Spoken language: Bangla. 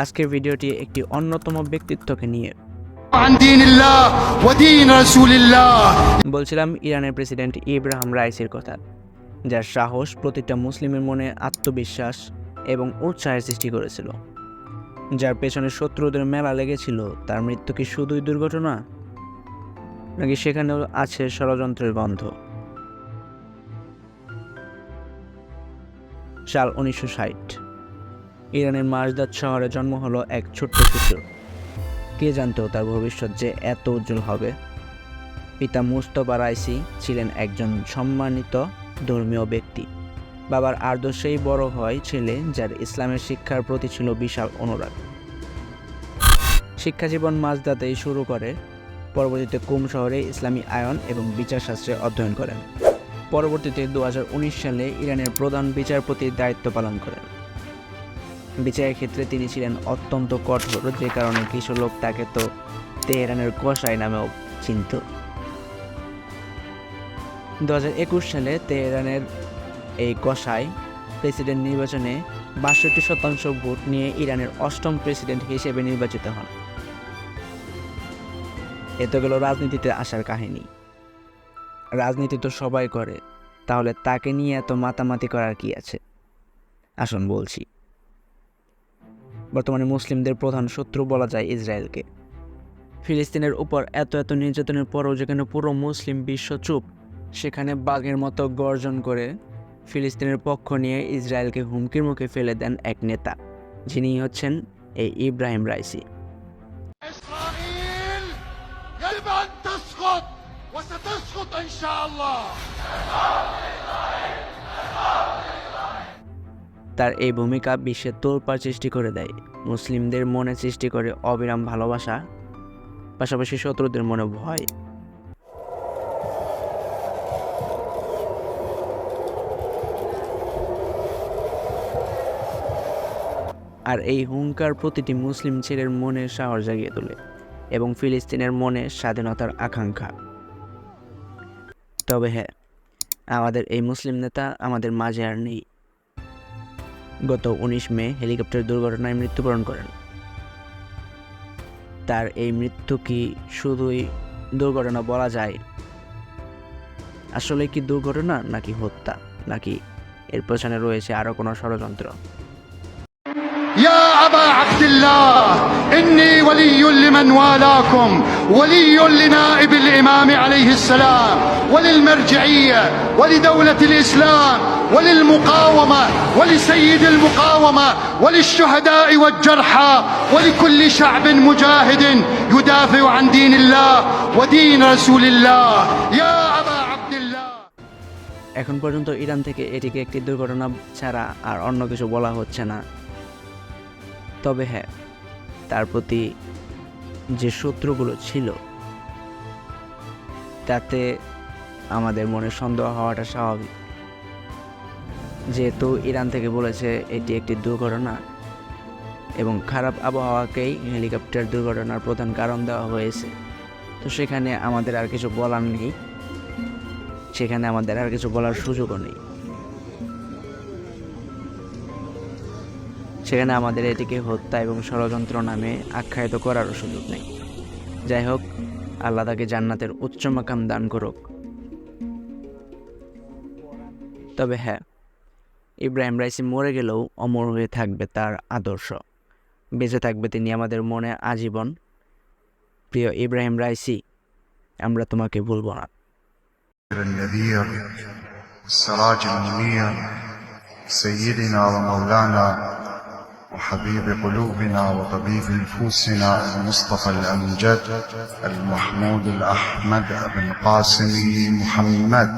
আজকের ভিডিওটি একটি অন্যতম ব্যক্তিত্বকে নিয়ে। বলছিলাম ইরানের প্রেসিডেন্ট ইব্রাহিম রাইসির কথা, যার সাহস প্রতিটা মুসলিমের মনে আত্মবিশ্বাস এবং উৎসাহের সৃষ্টি করেছিল, যার পেছনে শত্রুদের মেলা লেগেছিল। তার মৃত্যু কি শুধুই দুর্ঘটনা, নাকি সেখানেও আছে ষড়যন্ত্রের গন্ধ? সাল 1960, ইরানের মাসদাদ শহরে জন্ম হলো এক ছোট্ট শিশু। কে জানতো তার ভবিষ্যৎ যে এত উজ্জ্বল হবে? পিতা মুস্তফা রাইসি ছিলেন একজন সম্মানিত ধর্মীয় ব্যক্তি। বাবার আদর্শেই বড় হয় ছেলে, যার ইসলামের শিক্ষার প্রতি ছিল বিশাল অনুরাগ। শিক্ষাজীবন মাসদাদেই শুরু করে। পরবর্তীতে কুম শহরে ইসলামী আইন এবং বিচারশাস্ত্রে অধ্যয়ন করেন। পরবর্তীতে 2019 সালে ইরানের প্রধান বিচারপতির দায়িত্ব পালন করেন। বিচারের ক্ষেত্রে তিনি ছিলেন অত্যন্ত কঠোর, যে কারণে কিছু লোক তাকে তো তেহরানের কসাই নামেও চিনত। 2021 সালে তেহরানের এই কসাই প্রেসিডেন্ট নির্বাচনে 62% ভোট নিয়ে ইরানের 8ম প্রেসিডেন্ট হিসেবে নির্বাচিত হন। এত গেল রাজনীতিতে আসার কাহিনী। রাজনীতি তো সবাই করে, তাহলে তাকে নিয়ে এত মাতামাতি করার কি আছে? আসুন বলছি। বর্তমানে মুসলিমদের প্রধান শত্রু বলা যায় ইসরায়েলকে। ফিলিস্তিনের উপর এত নির্যাতনের পরও যেখানে পুরো মুসলিম বিশ্ব চুপ, সেখানে বাঘের মতো গর্জন করে ফিলিস্তিনের পক্ষ নিয়ে ইসরায়েলকে হুমকির মুখে ফেলে দেন এক নেতা, যিনি হচ্ছেন এই ইব্রাহিম রাইসি। তার এই ভূমিকা বিশ্বে তোলপাড় সৃষ্টি করে দেয়। মুসলিমদের মনে সৃষ্টি করে অবিরাম ভালোবাসা, পাশাপাশি শত্রুদের মনে ভয়। আর এই হুঙ্কার প্রতিটি মুসলিম ছেলের মনে সাহস জাগিয়ে তোলে এবং ফিলিস্তিনের মনে স্বাধীনতার আকাঙ্ক্ষা। তবে হ্যাঁ, আমাদের এই মুসলিম নেতা আমাদের মাঝে আর নেই। গত 19 মে হেলিকপ্টার দুর্ঘটনায় মৃত্যুবরণ করেন। তার এই মৃত্যু কি শুধুই দুর্ঘটনা বলা যায়? আসলে কি দুর্ঘটনা, নাকি হত্যা, নাকি এর পেছনে রয়েছে আরো কোনো ষড়যন্ত্র? يا أبا عبد الله إني ولي لمن والاكم، ولي لنائب الإمام عليه السلام، وللمرجعية، ولدولة الإسلام، وللمقاومة، ولسيد المقاومة، وللشهداء والجرحى، ولكل شعب مجاهد يدافع عن دين الله ودين رسول الله يا أبا عبد الله। এখন পর্যন্ত ইরান থেকে এটিকে একটি দুর্ঘটনা ছাড়া আর অন্য কিছু বলা হচ্ছে না। তবে হ্যাঁ, তার প্রতি যে শত্রুগুলো ছিল, তাতে আমাদের মনে সন্দেহ হওয়াটা স্বাভাবিক। যেহেতু ইরান থেকে বলেছে এটি একটি দুর্ঘটনা এবং খারাপ আবহাওয়াকেই হেলিকপ্টার দুর্ঘটনার প্রধান কারণ দেওয়া হয়েছে, তো সেখানে আমাদের আর কিছু বলার নেই, সেখানে আমাদের আর কিছু বলার সুযোগও নেই। সেখানে আমাদের এটিকে হত্যা এবং ষড়যন্ত্র নামে আখ্যায়িত করারও সুযোগ নেই। যাই হোক, আল্লাহ তাকে জান্নাতের উচ্চ মাকাম দান করুক। তবে হ্যাঁ, ইব্রাহিম রাইসি মরে গেলেও অমর হয়ে থাকবে তার আদর্শ, বেঁচে থাকবে তিনি আমাদের মনে আজীবন। প্রিয় ইব্রাহিম রাইসি, আমরা তোমাকে ভুলব না। السراج المنير سيدنا ومولانا وحبيب قلوبنا وطبيب نفوسنا المصطفى الأمجد المحمود الأحمد بن قاسم محمد